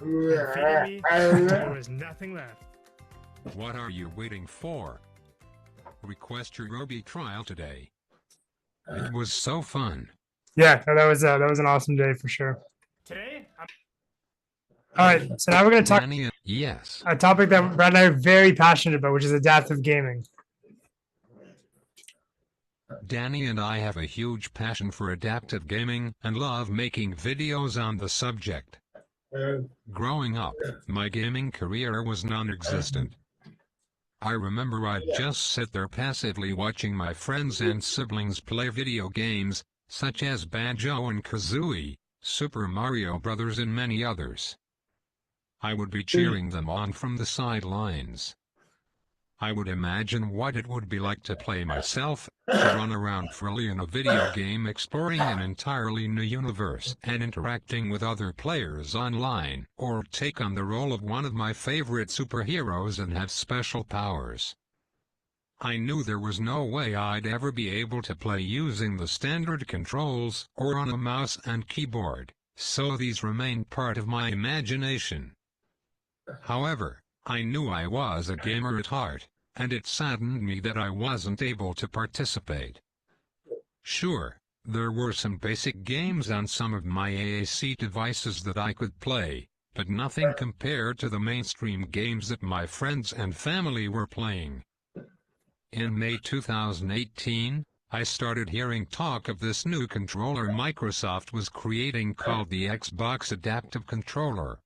B: feeding me, until there was nothing left.
C: What are you waiting for? Request your Obi trial today. It was so fun.
B: Yeah, that was an awesome day for sure. Today, all right, so now we're going to talk
C: yes.
B: a topic that Brad and I are very passionate about, which is adaptive gaming.
C: Danny and I have a huge passion for adaptive gaming and love making videos on the subject. Growing up, my gaming career was non-existent. I remember I'd just sit there passively watching my friends and siblings play video games, such as Banjo and Kazooie, Super Mario Bros. And many others. I would be cheering them on from the sidelines. I would imagine what it would be like to play myself, to run around freely in a video game exploring an entirely new universe and interacting with other players online, or take on the role of one of my favorite superheroes and have special powers. I knew there was no way I'd ever be able to play using the standard controls or on a mouse and keyboard, so these remained part of my imagination. However, I knew I was a gamer at heart, and it saddened me that I wasn't able to participate. Sure, there were some basic games on some of my AAC devices that I could play, but nothing compared to the mainstream games that my friends and family were playing. In May 2018, I started hearing talk of this new controller Microsoft was creating called the Xbox Adaptive Controller.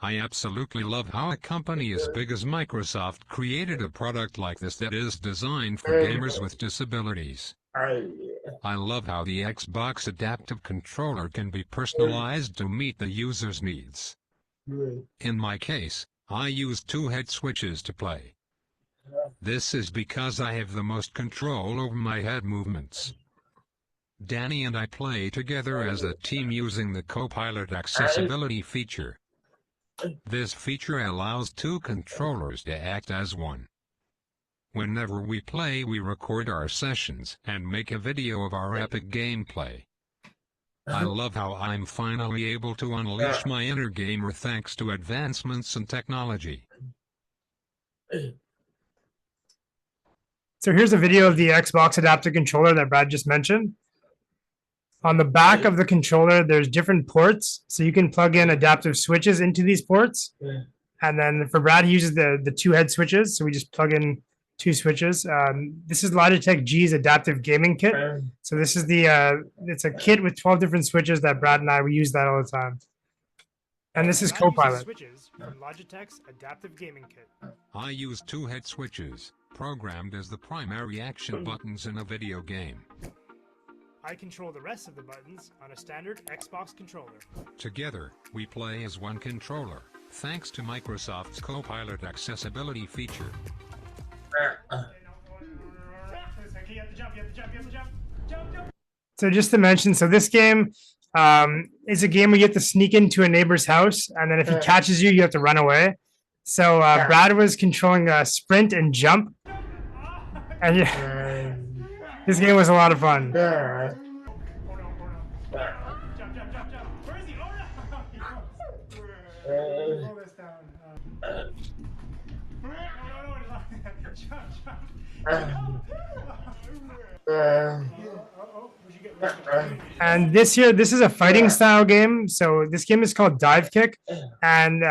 C: I absolutely love how a company as big as Microsoft created a product like this that is designed for gamers with disabilities. I love how the Xbox Adaptive Controller can be personalized to meet the user's needs. In my case, I use 2 head switches to play. This is because I have the most control over my head movements. Danny and I play together as a team using the Copilot accessibility feature. This feature allows 2 controllers to act as one. Whenever we play, we record our sessions and make a video of our epic gameplay. I love how I'm finally able to unleash my inner gamer thanks to advancements in technology.
B: So here's a video of the Xbox Adaptive Controller that Brad just mentioned. On the back of the controller, there's different ports, so you can plug in adaptive switches into these ports. And then for Brad, he uses the 2 head switches, so we just plug in two switches. This is Logitech G's adaptive gaming kit. So this is it's a kit with 12 different switches that Brad and we use that all the time. And this is Copilot. Switches from Logitech's adaptive gaming kit.
C: I use two head switches, programmed as the primary action buttons in a video game.
B: I control the rest of the buttons on a standard Xbox controller.
C: Together, we play as one controller, thanks to Microsoft's Copilot accessibility feature.
B: So just to mention, so this game is a game where you have to sneak into a neighbor's house, and then if he catches you, you have to run away. So Brad was controlling sprint and jump, and this game was a lot of fun. And this is a fighting style game. So this game is called Dive Kick, and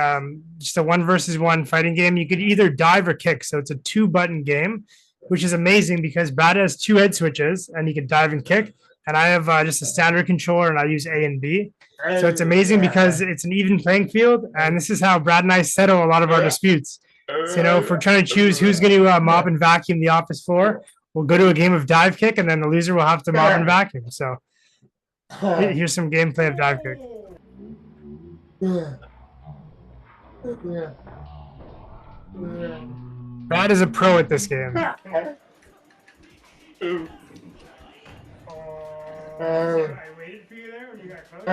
B: just a 1 versus 1 fighting game. You could either dive or kick. So it's a 2-button game, which is amazing because Brad has 2 head switches and he can dive and kick. And I have just a standard controller and I use A and B. So it's amazing because it's an even playing field. And this is how Brad and I settle a lot of our disputes. So, if we're trying to choose who's going to mop and vacuum the office floor, we'll go to a game of Dive Kick, and then the loser will have to mop and vacuum. So here's some gameplay of Dive Kick. Brad is a pro at this game.
N: I
B: waited for you there when you got close.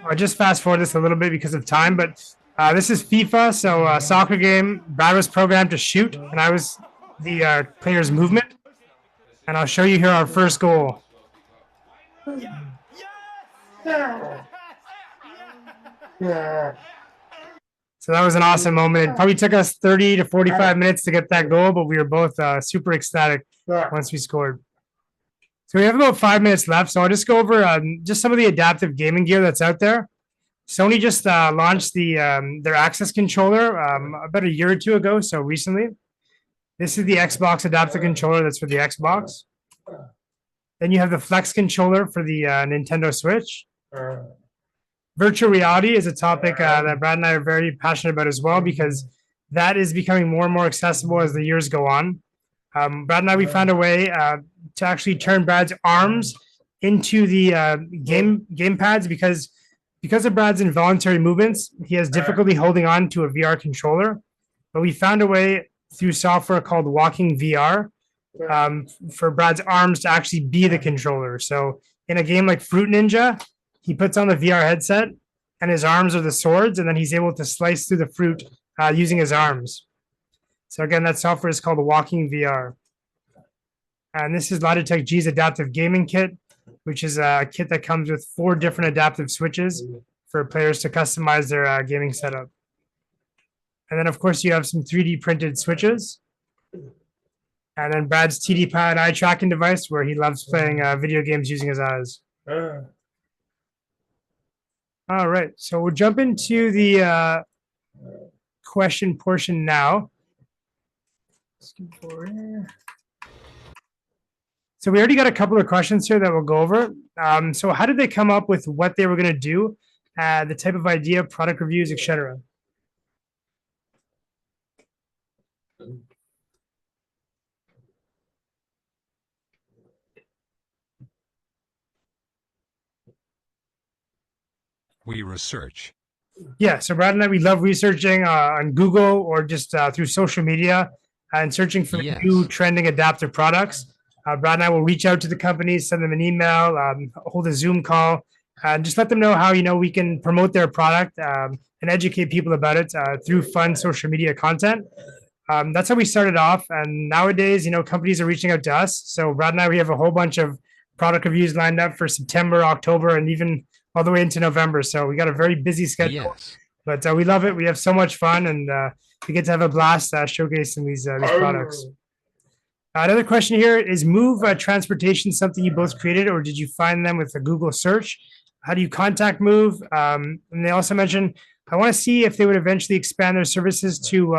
B: I'll just fast forward this a little bit because of time, but this is FIFA, so a soccer game. Brad was programmed to shoot, and I was the player's movement. And I'll show you here our first goal. So that was an awesome moment. It probably took us 30 to 45 minutes to get that goal, but we were both super ecstatic once we scored. So we have about 5 minutes left, so I'll just go over just some of the adaptive gaming gear that's out there. Sony just launched their Access controller about a year or two ago, so recently. This is the Xbox adaptive controller that's for the Xbox. Then you have the Flex controller for the Nintendo Switch. Virtual reality is a topic that Brad and I are very passionate about as well, because that is becoming more and more accessible as the years go on. Brad and I, we found a way to actually turn Brad's arms into the game pads because of Brad's involuntary movements. He has difficulty holding on to a VR controller, but we found a way through software called Walking VR for Brad's arms to actually be the controller. So in a game like Fruit Ninja, he puts on the VR headset and his arms are the swords, and then he's able to slice through the fruit using his arms. So again, that software is called Walking VR. And this is Logitech G's adaptive gaming kit, which is a kit that comes with 4 different adaptive switches for players to customize their gaming setup. And then, of course, you have some 3D printed switches. And then Brad's TD Pad eye tracking device, where he loves playing video games using his eyes. All right, so we'll jump into the question portion now. Skip forward here. So we already got a couple of questions here that we'll go over. So how did they come up with what they were going to do, the type of idea, product reviews, etc.?
C: We research.
B: Yeah, so Brad and I, we love researching on Google or just through social media and searching for new trending adaptive products. Brad and I will reach out to the companies, send them an email, hold a Zoom call, and just let them know how we can promote their product and educate people about it through fun social media content. That's how we started off, and nowadays, companies are reaching out to us. So Brad and I, we have a whole bunch of product reviews lined up for September, October, and even all the way into November. So we got a very busy schedule, but we love it. We have so much fun, and we get to have a blast showcasing these products. Another question here is Move Transportation something you both created, or did you find them with a Google search? How do you contact Move? And they also mentioned, I want to see if they would eventually expand their services to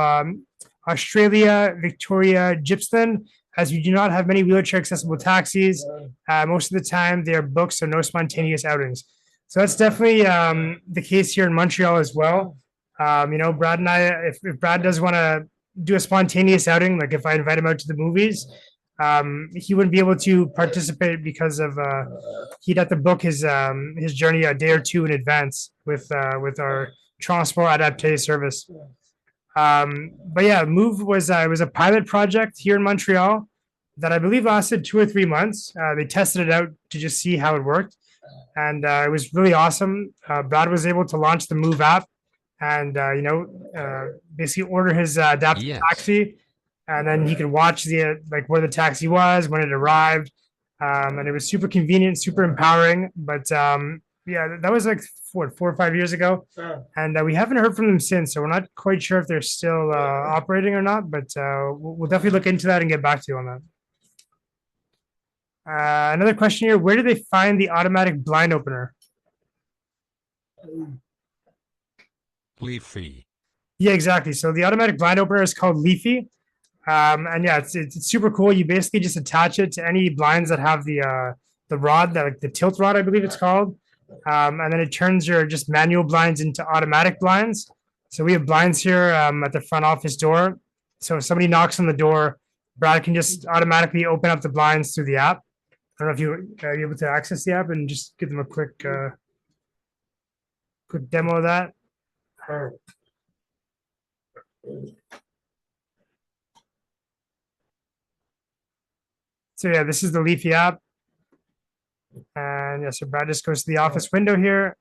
B: Australia, Victoria, Gippsland, as we do not have many wheelchair accessible taxis. Most of the time, they are booked, so no spontaneous outings. So that's definitely the case here in Montreal as well. Brad and I, if Brad does want to do a spontaneous outing, like if I invite him out to the movies, he wouldn't be able to participate because of he'd have to book his journey a day or two in advance with our transport adapté service. But yeah, Move was a pilot project here in Montreal that I believe lasted 2 or 3 months. They tested it out to just see how it worked, and it was really awesome. Brad was able to launch the Move app and basically order his adapted taxi, and then he could watch the where the taxi was when it arrived, and it was super convenient, super empowering. But yeah, that was like 4 or 5 years ago, and we haven't heard from them since, so we're not quite sure if they're still operating or not. But we'll definitely look into that and get back to you on that. Another question here: where do they find the automatic blind opener?
C: Leafy.
B: Yeah, exactly. So the automatic blind opener is called Leafy. And yeah, it's super cool. You basically just attach it to any blinds that have the rod, the tilt rod, I believe it's called. And then it turns your just manual blinds into automatic blinds. So we have blinds here at the front office door. So if somebody knocks on the door, Brad can just automatically open up the blinds through the app. I don't know if you're able to access the app and just give them a quick demo of that. So yeah, this is the Leafy app. And yeah, so Brad just goes to the office window here.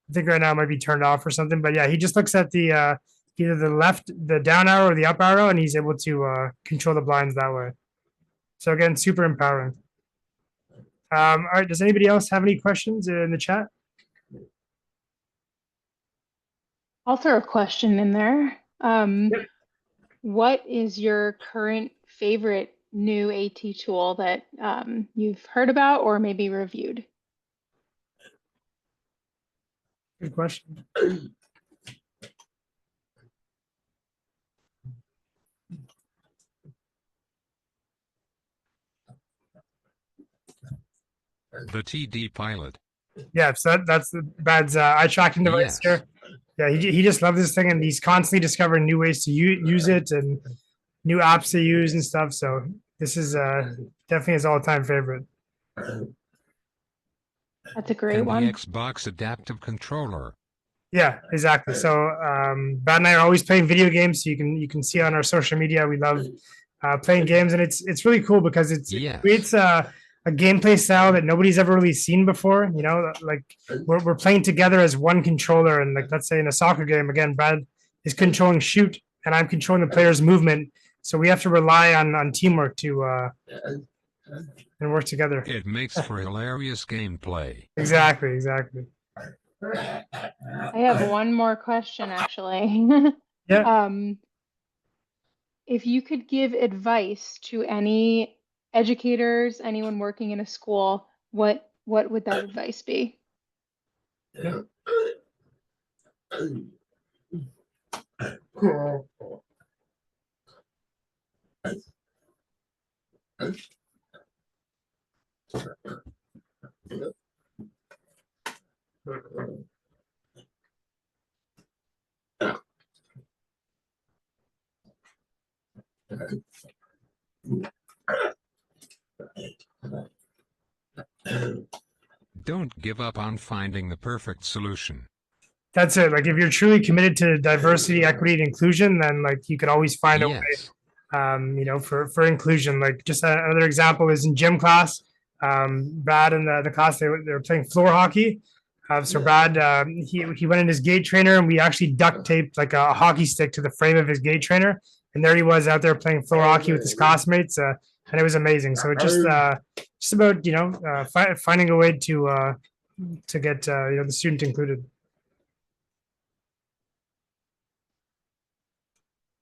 B: I think right now it might be turned off or something, but yeah, he just looks at the either the down arrow or the up arrow, and he's able to control the blinds that way. So again, super empowering. All right, does anybody else have any questions in the chat?
A: I'll throw a question in there. What is your current favorite new AT tool that you've heard about or maybe reviewed?
B: Good question.
C: The TD Pilot.
B: Yeah, so that's Brad's eye tracking device here. Yeah, he just loves this thing, and he's constantly discovering new ways to use it and new apps to use and stuff. So this is definitely his all-time favorite.
A: That's a great
C: and
A: one.
C: The Xbox Adaptive Controller.
B: Yeah, exactly. So Brad and I are always playing video games. So you can see on our social media we love playing games, and it's really cool because it creates a gameplay style that nobody's ever really seen before. You know, like we're playing together as one controller, and like let's say in a soccer game, again, Brad is controlling shoot, and I'm controlling the player's movement. So we have to rely on teamwork to and work together.
C: It makes for hilarious gameplay.
B: Exactly.
A: I have one more question, actually.
B: Yeah.
A: If you could give advice to any educators, anyone working in a school, what would that advice be?
B: Yeah.
C: Don't give up on finding the perfect solution.
B: That's it. Like if you're truly committed to diversity, equity, and inclusion, then like you can always find a way. For inclusion. Like just another example is in gym class. Brad and the class they were playing floor hockey. So Brad he went in his gait trainer, and we actually duct taped like a hockey stick to the frame of his gait trainer, and there he was out there playing floor hockey with his classmates, and it was amazing. So just about finding a way to get the student included.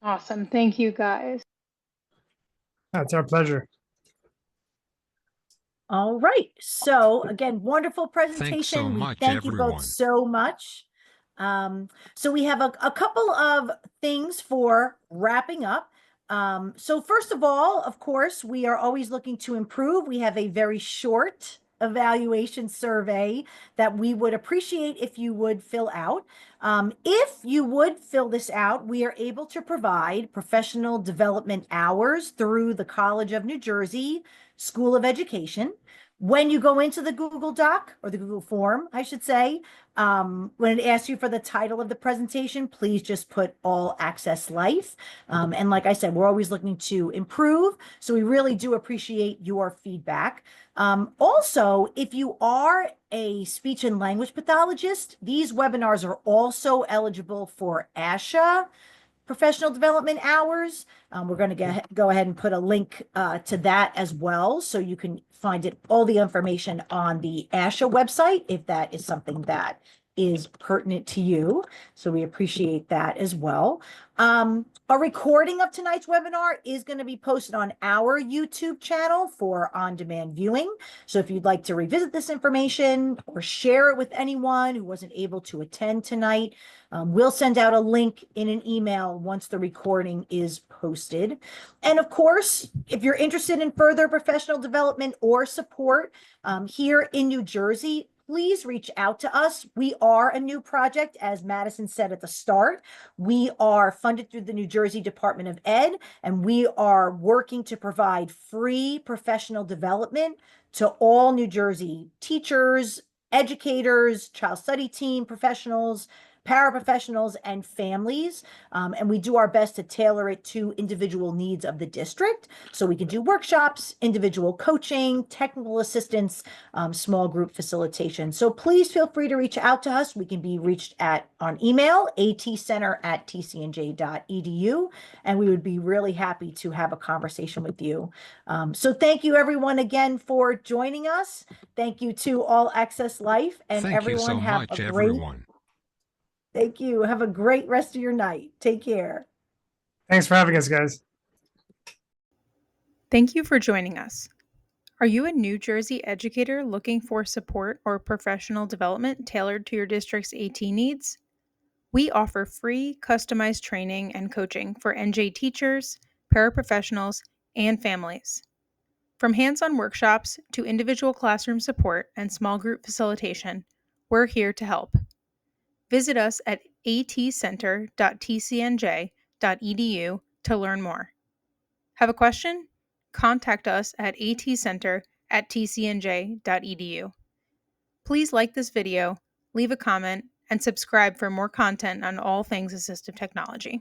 A: Awesome. Thank you, guys.
B: It's our pleasure.
N: All right. So again, wonderful presentation.
C: much,
N: We thank you
C: everyone.
N: both so much. So we have a couple of things for wrapping up. So first of all, of course, we are always looking to improve. We have a very short evaluation survey that we would appreciate if you would fill out. If you would fill this out, we are able to provide professional development hours through the College of New Jersey School of Education. When you go into the Google Doc, or the Google form, I should say, when it asks you for the title of the presentation, please just put All Access Life. And like I said, we're always looking to improve, so we really do appreciate your feedback. Also, if you are a speech and language pathologist, these webinars are also eligible for ASHA professional development hours. We're going to go ahead and put a link to that as well, so you can find all the information on the ASHA website if that is something that is pertinent to you. So we appreciate that as well. A recording of tonight's webinar is going to be posted on our YouTube channel for on-demand viewing. So if you'd like to revisit this information or share it with anyone who wasn't able to attend tonight, we'll send out a link in an email once the recording is posted. And of course, if you're interested in further professional development or support here in New Jersey, please reach out to us. We are a new project, as Madison said at the start. We are funded through the New Jersey Department of Ed, and we are working to provide free professional development to all New Jersey teachers, educators, child study team professionals, paraprofessionals, and families. And we do our best to tailor it to individual needs of the district. So we can do workshops, individual coaching, technical assistance, small group facilitation. So please feel free to reach out to us. We can be reached on email, atcenter@tcnj.edu, and we would be really happy to have a conversation with you. So thank you everyone again for joining us. Thank you to All Access Life, and
C: Thank you
N: everyone
C: so
N: have
C: much,
N: a great
C: everyone.
N: Thank you. Have a great rest of your night. Take care.
B: Thanks for having us, guys.
A: Thank you for joining us. Are you a New Jersey educator looking for support or professional development tailored to your district's AT needs? We offer free, customized training and coaching for NJ teachers, paraprofessionals, and families. From hands-on workshops to individual classroom support and small group facilitation, we're here to help. Visit us at atcenter.tcnj.edu to learn more. Have a question? Contact us at atcenter@tcnj.edu. Please like this video, leave a comment, and subscribe for more content on all things assistive technology.